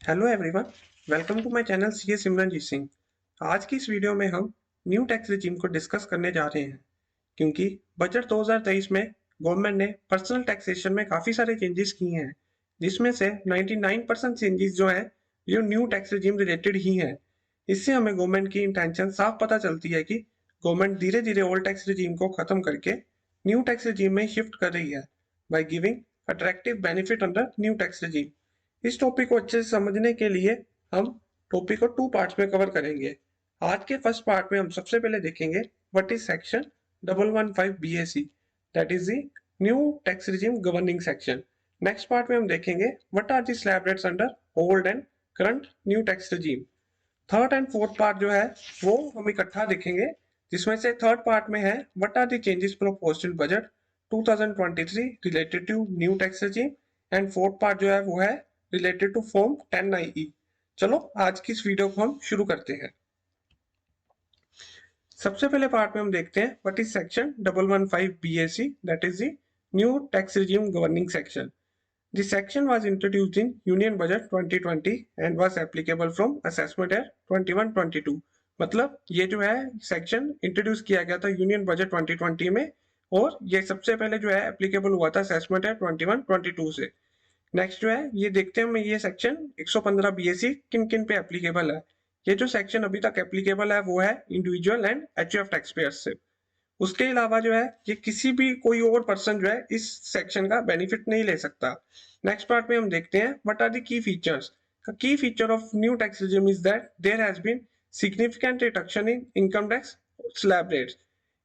Hello everyone, welcome to my channel CA Simranjeet Singh. आज की इस वीडियो में हम न्यू टैक्स रिजीम को डिस्कस करने जा रहे हैं क्योंकि बजट 2023 में गवर्नमेंट ने पर्सनल टैक्सेशन में काफ़ी सारे चेंजेस किए हैं, जिसमें से 99% चेंजेस जो हैं ये न्यू टैक्स रिजीम रिलेटेड ही हैं। इससे हमें गवर्नमेंट की इंटेंशन साफ पता चलती है कि गवर्नमेंट धीरे धीरे ओल्ड टैक्स रिजीम को खत्म करके न्यू टैक्स रिजीम में शिफ्ट कर रही है by giving attractive benefit under new tax regime. इस टॉपिक को अच्छे से समझने के लिए हम टॉपिक को टू पार्ट्स में कवर करेंगे। आज के फर्स्ट पार्ट में हम सबसे पहले देखेंगे what is section 115 BAC, that is the new tax regime governing section. Next part में हम देखेंगे what are the slab rates under old and current new tax regime. Third and fourth part जो है वो हम इकट्ठा देखेंगे, जिसमें से थर्ड पार्ट में है what are the changes proposed in budget 2023 related to new tax regime, and fourth part जो है वो है रिलेटेड टू फॉर्म 10(9)E। चलो आज की इस वीडियो को हम शुरू करते हैं। सबसे पहले पार्ट में हम देखते हैं what is section 115 BAC, that is the new tax regime governing section. The section was introduced in Union Budget 2020 and was applicable from Assessment Year 21-22। मतलब ये जो है सेक्शन इंट्रोड्यूस किया गया था यूनियन बजट 2020 में, और ये सबसे पहले जो है एप्लीकेबल हुआ था असेसमेंट ईयर 21-22 से। नेक्स्ट जो है ये देखते हैं ये सेक्शन 115 BAC किन किन पे एप्लीकेबल है। ये जो सेक्शन अभी तक एप्लीकेबल है वो है individual and HUF tax payers से। उसके अलावा जो है ये किसी भी कोई और पर्सन जो है इस सेक्शन का बेनिफिट नहीं ले सकता। नेक्स्ट पार्ट में हम देखते हैं what are the key features. Key feature of new tax regime is that there has been significant reduction in income tax slab rates.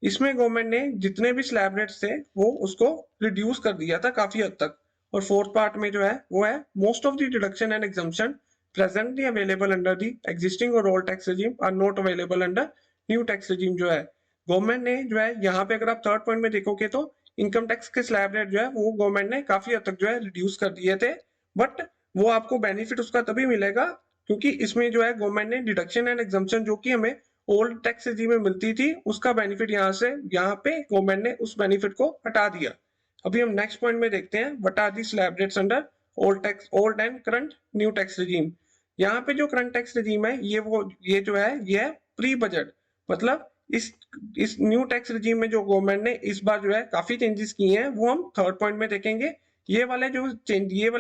इसमें गवर्नमेंट ने जितने भी स्लैब रेट्स थे वो उसको रिड्यूस कर दिया था काफी हद तक। और फोर्थ पार्ट में जो है वो है most of the deduction and exemption presently available under the existing और old tax regime are not available under new tax regime. जो है गवर्नमेंट ने जो है यहाँ पे अगर आप थर्ड पॉइंट में देखोगे तो इनकम टैक्स के स्लैब रेट जो है वो गवर्नमेंट ने काफी हद तक जो है रिड्यूस कर दिए थे, बट वो आपको बेनिफिट उसका तभी मिलेगा क्योंकि इसमें जो है गवर्नमेंट ने डिडक्शन एंड एग्जम्पशन जो कि हमें ओल्ड टैक्स रिजीम में मिलती थी उसका बेनिफिट यहाँ पे गवर्नमेंट ने उस बेनिफिट को हटा दिया। अभी हम नेक्स्ट पॉइंट में देखते हैं what are the slab rates under old and current new tax regime. यहाँ पे जो करंट टैक्स रिजीम है ये जो है ये है प्री बजट। मतलब इस न्यू टैक्स रिजीम में जो गवर्नमेंट ने इस बार जो है काफी चेंजेस किए हैं वो हम थर्ड पॉइंट में देखेंगे। ये वाली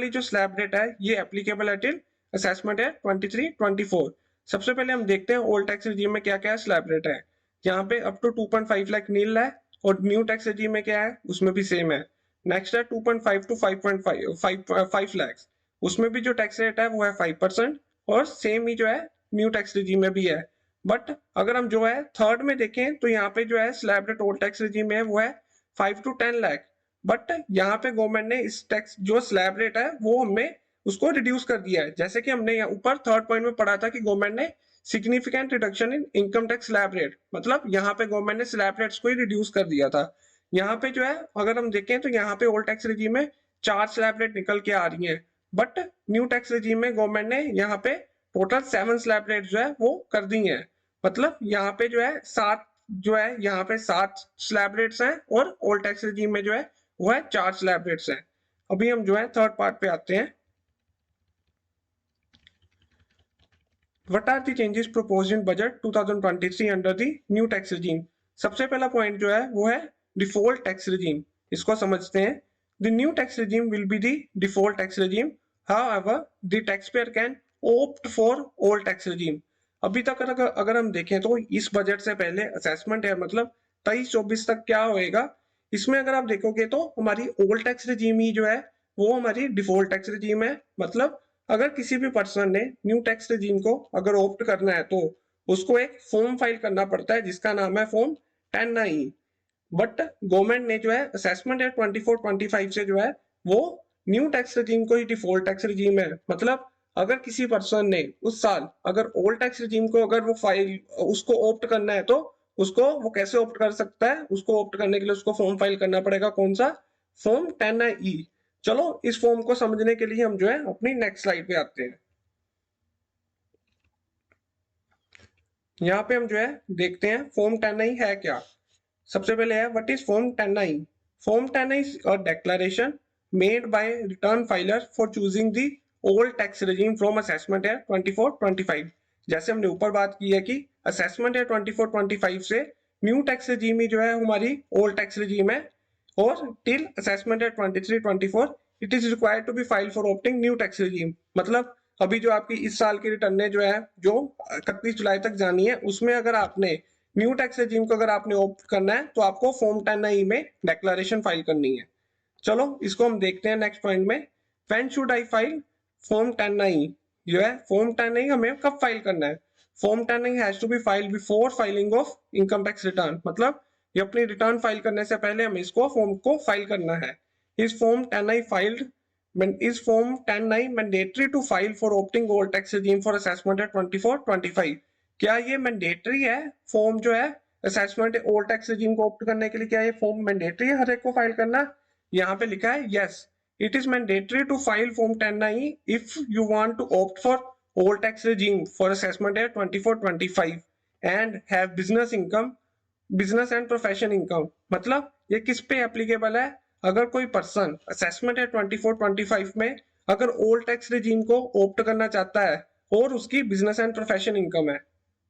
जो स्लैब रेट है ये एप्लीकेबल है टिल असेसमेंट है 23-24। सबसे पहले हम देखते हैं ओल्ड टैक्स रिजीम में क्या क्या स्लैब रेट है। यहाँ पे अप टू 2.5 लाख नील है, और न्यू टैक्स रिजीम में क्या है उसमें भी सेम है। नेक्स्ट है 2.5 टू 5.5 लाख, उसमें भी जो टैक्स रेट है वो है 5%, और सेम ही जो है न्यू टैक्स रिजीम में भी है। बट अगर हम जो है थर्ड में देखें तो यहाँ पे जो है slab rate old tax regime में है वो है 5 to 10 लाख। बट यहाँ पे गवर्नमेंट ने इस टैक्स जो स्लैब रेट है वो हमें उसको रिड्यूस कर दिया है। जैसे कि हमने ऊपर थर्ड पॉइंट में पढ़ा था कि गवर्नमेंट ने significant reduction in income tax slab rate, मतलब यहाँ पे गवर्नमेंट ने स्लैब रेट्स को ही रिड्यूस कर दिया था। यहाँ पे जो है अगर हम देखें तो यहाँ पे ओल्ड टैक्स रिजीम में 4 स्लैब रेट निकल के आ रही है, बट न्यू टैक्स रिजीम में गवर्नमेंट ने यहाँ पे टोटल 7 स्लैब रेट जो है वो कर दी है। मतलब यहाँ पे जो है 7 जो है यहाँ पे 7 स्लैब रेट्स हैं, और ओल्ड टैक्स रिजीम में जो है वो है 4 स्लैब रेट्स हैं। अभी हम जो है थर्ड पार्ट पे आते हैं। What are the changes proposed in budget 2023 under the new tax regime? सबसे पहला पॉइंट जो है वो है डिफॉल्ट टैक्स रिजीम। इसको समझते हैं। The new tax regime will be the default tax regime. However, the taxpayer can opt for old tax regime. अभी तक अगर हम देखें तो इस बजट से पहले असेसमेंट है, मतलब 23-24 तक क्या होएगा, इसमें अगर आप देखोगे तो हमारी ओल्ड टैक्स रिजीम ही जो है वो हमारी डिफॉल्ट टैक्स रिजीम है। मतलब अगर किसी भी पर्सन ने न्यू टैक्स रिजीम को अगर ऑप्ट करना है तो उसको एक फॉर्म फाइल करना पड़ता है जिसका नाम है फॉर्म 10(9)E। बट गवर्नमेंट ने जो है असेसमेंट है 24-25 से जो है वो न्यू टैक्स रिजीम को ही डिफॉल्ट टैक्स रिजीम है। मतलब अगर किसी पर्सन ने उस साल अगर ओल्ड टैक्स रिजीम को अगर वो फाइल उसको ऑप्ट करना है तो उसको वो कैसे ऑप्ट कर सकता है, उसको ऑप्ट करने के लिए उसको फॉर्म फाइल करना पड़ेगा, कौन सा, फॉर्म 10(9)E। चलो इस फॉर्म को समझने के लिए हम जो है अपनी नेक्स्ट स्लाइड पे आते हैं। यहाँ पे हम जो है देखते हैं फॉर्म 10(9) है क्या। सबसे पहले है what is form 10(9)। Form 10(9) is a declaration made by return filer for choosing the old tax regime from assessment year 24-25। जैसे हमने ऊपर बात की है कि असेसमेंट ईयर 24-25 से न्यू टैक्स रिजीम ही जो है हमारी ओल्ड टैक्स रिजीम है, और till assessment year 23-24 it is required to be file for opting new tax regime. मतलब अभी जो आपकी इस साल की रिटर्न जो है जो 31 जुलाई तक जानी है, उसमें अगर आपने न्यू टैक्स रिजीम को अगर आपने ऑप्ट करना है तो आपको फॉर्म 10I में डिक्लेरेशन फाइल करनी है। चलो इसको हम देखते हैं नेक्स्ट पॉइंट में। When should I file form 10I? जो है फॉर्म 10I हमें कब फाइल करना है? Form 10I has to be filed before filing of income tax return. मतलब ये अपनी रिटर्न फाइल करने से पहले हमें इसको फॉर्म को फाइल करना है। इस form 10I filed is form 10I mandatory to file for opting old tax regime for assessment at 24-25? क्या ये मैंडेटरी है फॉर्म जो है असेसमेंट ओल्ड टैक्स रिजीम को ऑप्ट करने के लिए? क्या ये फॉर्म मैंडेटरी है हर एक को फाइल करना? यहाँ पे लिखा है yes, it is mandatory to file form 10I if you want to opt for old tax regime for assessment at 24-25 and have business income, business and profession income. मतलब ये किस पे एप्लीकेबल है? अगर कोई पर्सन असेसमेंट है 24-25 में अगर ओल्ड टैक्स रिजीम को ऑप्ट करना चाहता है और उसकी बिजनेस एंड प्रोफेशन इनकम है।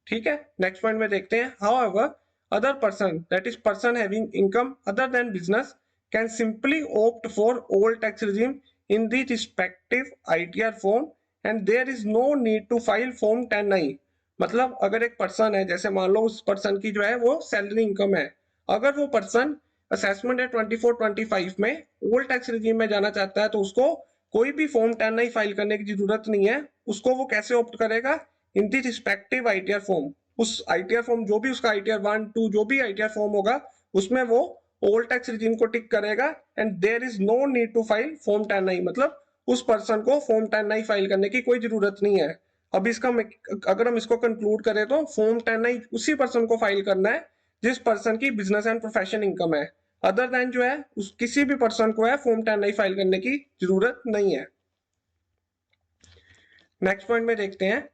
ठीक है, नेक्स्ट पॉइंट में देखते हैं। However other person, that is person having income other than business, can simply opt for old tax regime in the respective ITR form and there is no need to file form 10I। मतलब अगर एक person है, जैसे मान लो उस person की जो है वो सैलरी इनकम है, अगर वो पर्सन असेसमेंट है 24-25 में ओल्ड टैक्स रिजीम में जाना चाहता है तो उसको कोई भी फॉर्म 10I फाइल करने की जरूरत नहीं है। उसको वो कैसे ऑप्ट करेगा? इन दी रिस्पेक्टिव ITR फॉर्म। उस ITR फॉर्म जो भी उसका ITR 1, 2 जो भी ITR फॉर्म होगा उसमें वो ओल्ड टैक्स रिजीम को टिक करेगा and there is no need to file form 10I। मतलब उस पर्सन को फॉर्म 10I फाइल करने की कोई जरूरत नहीं है। अब इसका अगर हम इसको कंक्लूड करें तो फॉर्म 10I उसी पर्सन को फाइल करना है जिस पर्सन की बिजनेस एंड प्रोफेशन इनकम है। अदर देन जो है उस किसी भी पर्सन को है फॉर्म 10I फाइल करने की जरूरत नहीं है। नेक्स्ट पॉइंट में देखते हैं,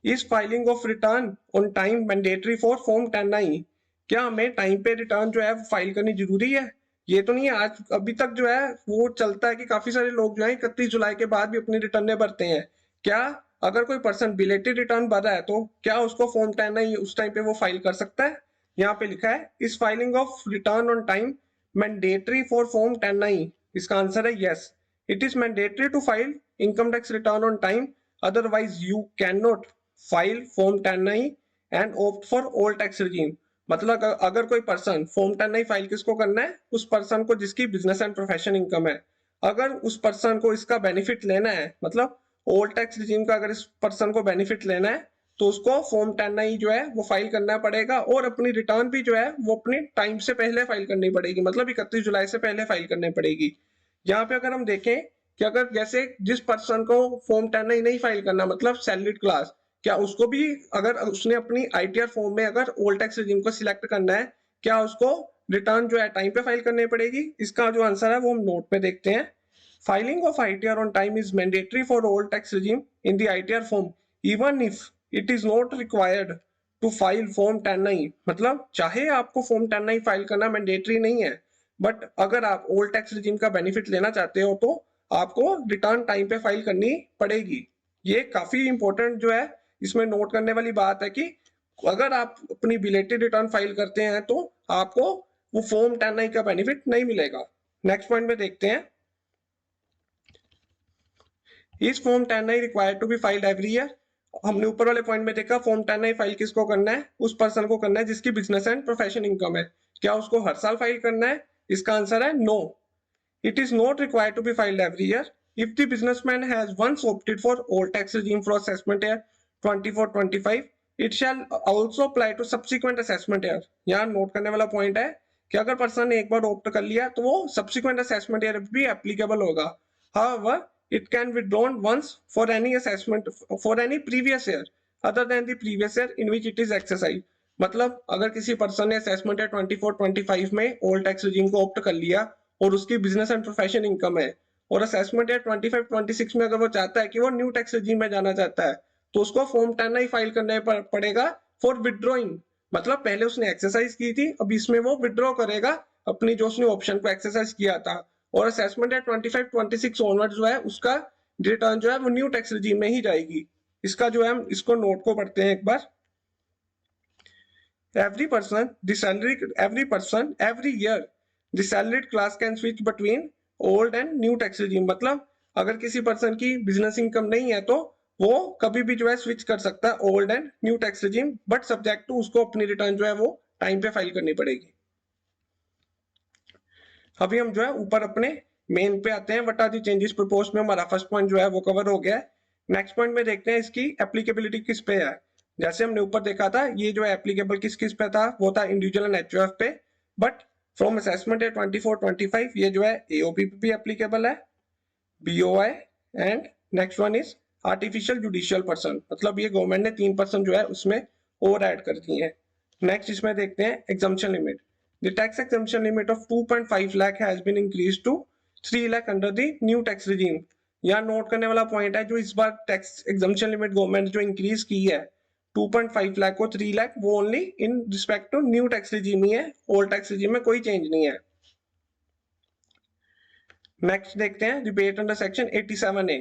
is filing of return on time mandatory for form 10I? क्या हमें टाइम पे रिटर्न जो है फाइल करनी जरूरी है? ये तो नहीं है। आज अभी तक जो है वो चलता है कि काफी सारे लोग जो है 31 जुलाई के बाद भी अपनी रिटर्न भरते हैं। क्या अगर कोई पर्सन बिलेटेड रिटर्न भर रहा है तो क्या उसको फॉर्म 10I उस टाइम पे वो फाइल कर सकता है? यहाँ पे लिखा है is filing of return on time mandatory for form 10I? इसका आंसर है yes, it is mandatory to file income tax return on time, otherwise you cannot file form 10I and opt for old tax regime। मतलब अगर कोई person form 10I file किसको करना है? उस person को जिसकी बिजनेस एंड प्रोफेशन इनकम है। अगर उस पर्सन को इसका बेनिफिट लेना है, मतलब ओल्ड टैक्स रिजीम का अगर इस पर्सन को बेनिफिट लेना है तो उसको फॉर्म 10I जो है वो फाइल करना पड़ेगा और अपनी रिटर्न भी जो है वो अपने टाइम से पहले फाइल करनी पड़ेगी, मतलब 31 जुलाई से पहले फाइल करनी पड़ेगी। यहाँ पे अगर हम देखें कि अगर जैसे जिस पर्सन को फॉर्म 10I नहीं फाइल करना, मतलब सैलरीड क्लास, क्या उसको भी अगर उसने अपनी ITR फॉर्म में अगर ओल्ड टैक्स रिजीम को सिलेक्ट करना है, क्या उसको रिटर्न जो है टाइम पे फाइल करनी पड़ेगी? इसका जो आंसर है वो हम नोट में देखते हैं। Filing of ITR on time is mandatory for old tax regime in the ITR form even if it is not required to file form 10I। मतलब चाहे आपको फॉर्म 10I फाइल करना मैंडेटरी नहीं है, बट अगर आप ओल्ड टैक्स रिजीम का benefit लेना चाहते हो तो आपको रिटर्न टाइम पे फाइल करनी पड़ेगी। ये काफी इंपॉर्टेंट जो है इसमें नोट करने वाली बात है कि अगर आप अपनी बिलेटेड रिटर्न फाइल करते हैं तो आपको वो फॉर्म 10I का बेनिफिट नहीं मिलेगा। नेक्स्ट पॉइंट में देखते हैं, is form 10I required to be filed every year? हमने ऊपर वाले पॉइंट में देखा फॉर्म 10I फाइल किसको करना है? उस पर्सन को करना है जिसकी बिजनेस एंड प्रोफेशन इनकम है। क्या उसको हर साल फाइल करना है? इसका आंसर है no, it is not required to be filed every year. If the businessman has once opted for old tax regime for assessment year 24-25, it shall also apply to subsequent assessment year। यहाँ note करने वाला point है कि अगर person ने एक बार opt कर लिया तो वो subsequent assessment year भी applicable होगा। However, it can withdrawn once for any assessment for any previous year other than the previous year in which it is exercised। मतलब अगर किसी पर्सन ने असेसमेंट है 24-25 में ओल्ड टैक्स रिजीम को opt कर लिया और उसकी बिजनेस एंड प्रोफेशन इनकम है, और असेसमेंट है 25-26 में अगर वो चाहता है कि वो न्यू टैक्स रिजीम में जाना चाहता है तो उसको फॉर्म 10I फाइल करना पड़ेगा फॉर विड्रॉइंग। मतलब पहले उसने एक्सरसाइज की थी, अब इसमें वो विड्रॉ करेगा अपनी जो उसने ऑप्शन को एक्सरसाइज किया था, और असेसमेंट है 25-26 ऑनवर्ड जो है उसका रिटर्न जो है वो न्यू टैक्स रिजीम में ही जाएगी। इसका जो है हम इसको नोट को पढ़ते हैं एक बार। every person every year the salaried class can switch between old and new tax regime। मतलब अगर किसी पर्सन की बिजनेस इनकम नहीं है तो वो कभी भी जो है स्विच कर सकता है old and new tax regime, but subject to उसको अपनी रिटर्न जो है वो टाइम पे फाइल करनी पड़ेगी। अभी हम जो है ऊपर अपने मेन पे आते हैं। What are the changes proposed में हमारा फर्स्ट पॉइंट जो है वो कवर हो गया है। नेक्स्ट पॉइंट में देखते हैं इसकी एप्लीकेबिलिटी किस पे है। जैसे हमने ऊपर देखा था ये जो है एप्लीकेबल किस किस पे था, वो था इंडिविजुअल एंड एचयूएफ पे, बट फ्रॉम असेसमेंट है 24-25 ये जो है एओपी पे भी एप्लीकेबल है, BOI and next one is artificial judicial person, मतलब ये गवर्नमेंट ने 3% जो है उसमें और ऐड कर दिए हैं। नेक्स्ट इसमें देखते हैं exemption limit. The tax exemption limit of 2.5 lakh has been increased to 3 lakh under the new tax regime। यहाँ नोट करने वाला पॉइंट है, जो इस बार टैक्स एग्जम्पशन लिमिट गवर्नमेंट जो इंक्रीज की है 2.5 लाख को 3 लाख, वो only in respect to new tax regime ही है, ओल्ड टैक्स रिजीम में कोई चेंज नहीं है। नेक्स्ट देखते हैं rebate under section 87A।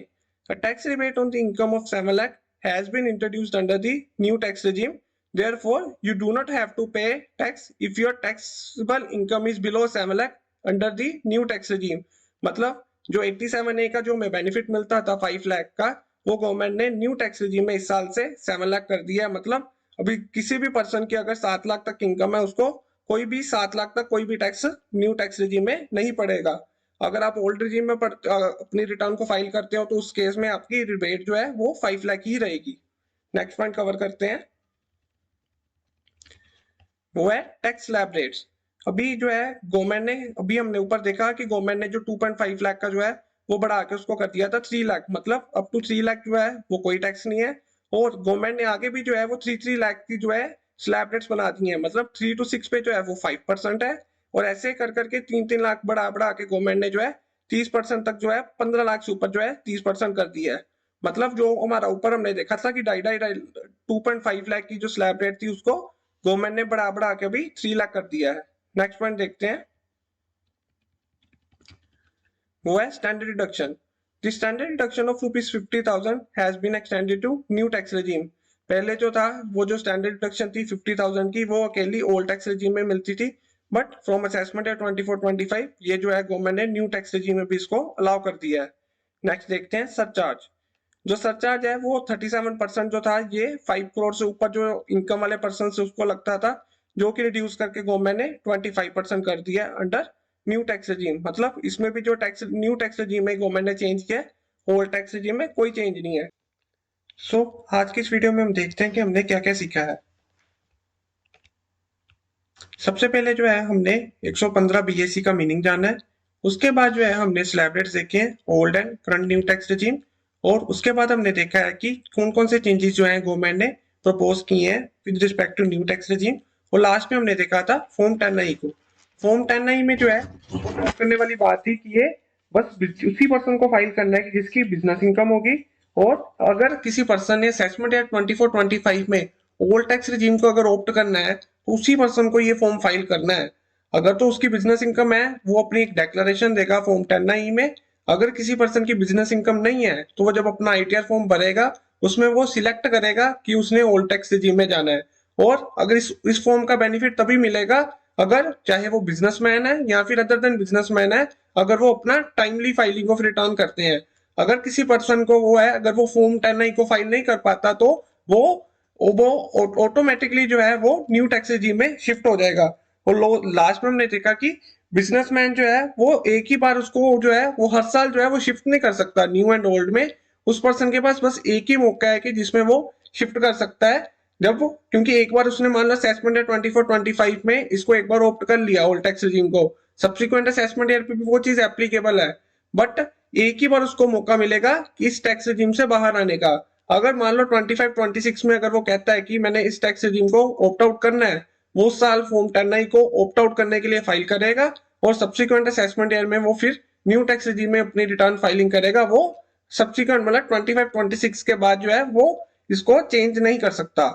A tax rebate on the income of 7 lakh has been introduced under the new tax regime। Therefore, you do not have to pay tax if your taxable income is below 7 lakh under the new tax regime। मतलब जो 87A का जो हमें benefit मिलता था 5 लाख का, वो government ने न्यू टैक्स रिजीम में इस साल से 7 लाख कर दिया है। मतलब अभी किसी भी पर्सन की अगर 7 लाख तक इनकम है उसको कोई भी 7 लाख तक कोई भी टैक्स न्यू टैक्स रिजीम में नहीं पड़ेगा। अगर आप ओल्ड रिजीम में अपनी रिटर्न को फाइल करते हो तो उस केस में आपकी रिबेट जो है वो 5 लाख ही रहेगी। नेक्स्ट पॉइंट कवर करते हैं, वो है टैक्स स्लैब रेट्स। अभी जो है गवर्नमेंट ने, अभी हमने ऊपर देखा कि गवर्नमेंट ने जो 2.5 लाख का जो है वो बढ़ा के उसको कर दिया था 3 लाख, मतलब अप टू 3 लाख जो है वो कोई टैक्स नहीं है। और गवर्नमेंट ने आगे भी जो है वो 3 लाख की जो है स्लैब रेट्स बना दी है, मतलब 3 to 6 पे जो है वो 5% है, और ऐसे कर करके 3 लाख बढ़ा बढ़ा के गवर्नमेंट ने जो है 30% तक जो है 15 लाख से ऊपर जो है 30% कर दिया है। मतलब जो हमारा ऊपर हमने देखा था कि 2.5 लाख की जो स्लैब रेट थी उसको गवर्नमेंट ने बढ़ा बढ़ा के अभी 3 लाख कर दिया है। नेक्स्ट पॉइंट देखते हैं, वो है standard deduction. The standard deduction of ₹50,000 has been extended to new tax regime. पहले जो था वो जो स्टैंडर्ड डिडक्शन थी 50,000 की वो अकेली ओल्ड टैक्स रेजिम में मिलती थी, बट फ्रॉम असेसमेंट है 24-25 ये जो है गवर्नमेंट ने न्यू टैक्स रेजिम में भी इसको अलाउ कर दिया है। नेक्स्ट देखते हैं सरचार्ज। जो सरचार्ज है वो 37% जो था ये 5 करोड़ से ऊपर जो इनकम वाले पर्सन से उसको लगता था, जो कि रिड्यूस करके गवर्नमेंट ने 25% कर दिया अंडर न्यू टैक्स रेजिम। मतलब इसमें भी जो टैक्स न्यू टैक्स रेजिम में गवर्नमेंट ने चेंज किया है, ओल्ड टैक्स रेजिम में कोई चेंज नहीं है। सो आज की इस वीडियो में हम देखते हैं कि हमने क्या क्या सीखा है। सबसे पहले जो है हमने 115 बीएसी का मीनिंग जाना है। उसके बाद जो है हमने स्लैब रेट्स देखे हैं, old and current new tax regime, और उसके बाद हमने देखा है कि कौन कौन से चेंजेस जो है गवर्नमेंट ने प्रपोज किए हैं with respect to new tax regime. और लास्ट में हमने देखा था फॉर्म 10I को। फॉर्म 10I में जो है करने वाली बात थी कि ये बस उसी पर्सन को फाइल करना है कि जिसकी बिजनेस इनकम होगी, और अगर किसी पर्सन ने असेसमेंट एक्ट 24-25 में ओल्ड टैक्स रिजीम को अगर ऑप्ट करना है तो उसी पर्सन को ये फॉर्म फाइल करना है। अगर तो उसकी बिजनेस इनकम है वो अपनी एक डेक्लेरेशन देगा फॉर्म 10I में। अगर किसी पर्सन की बिजनेस इनकम नहीं है तो वो जब अपना आईटीआर फॉर्म भरेगा उसमें वो सिलेक्ट करेगा कि उसने ओल्ड टैक्स रिजीम में जाना है। और अगर इस फॉर्म का बेनिफिट तभी मिलेगा अगर चाहे वो बिजनेसमैन है या फिर अदर देन बिजनेसमैन है, अगर वो अपना टाइमली फाइलिंग ऑफ रिटर्न करते हैं। अगर किसी पर्सन को वो है अगर वो फॉर्म 10I को फाइल नहीं कर पाता तो वो ऑटोमेटिकली जो है वो न्यू टैक्स रेजिम में शिफ्ट हो जाएगा। और लास्ट में हमने देखा कि बिजनेसमैन जो है वो एक ही बार उसको जो है वो हर साल जो है वो शिफ्ट नहीं कर सकता न्यू एंड ओल्ड में। उस पर्सन के पास बस एक ही मौका है कि जिसमें वो शिफ्ट कर सकता है, जब वो, क्योंकि एक बार उसने मान लो असेसमेंट ईयर 24-25 में इसको एक बार ऑप्ट कर लिया ओल्ड टैक्स रेजिम को, सब्सिक्वेंट असेसमेंट ईयर पे भी वो चीज एप्लीकेबल है, बट एक ही बार उसको मौका मिलेगा कि इस टैक्स रेजिम से बाहर आने का। अगर मान लो 25-26 में अगर वो कहता है कि मैंने इस टैक्स रेजिम को ऑप्ट आउट करना है, वो साल फॉर्म 10I को ऑप्ट आउट करने के लिए फाइल करेगा, और सब्सिक्वेंट असेसमेंट ईयर में वो फिर न्यू टैक्स रेजिम में अपनी रिटर्न फाइलिंग करेगा। वो सब्सिक्वेंट मतलब 25-26 के बाद जो है वो इसको चेंज नहीं कर सकता।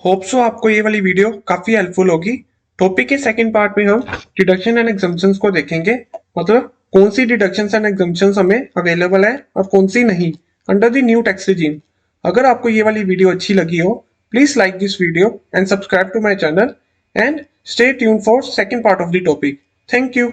होप सो आपको ये वाली वीडियो काफी हेल्पफुल होगी। टॉपिक के सेकंड पार्ट में हम डिडक्शन एंड एग्जम्पशंस को देखेंगे, मतलब कौन सी डिडक्शंस एंड एग्जम्पशंस हमें अवेलेबल है और कौन सी नहीं under the new tax regime. अगर आपको ये वाली वीडियो अच्छी लगी हो, please like this video and subscribe to my channel and stay tuned for second part of the topic. Thank you.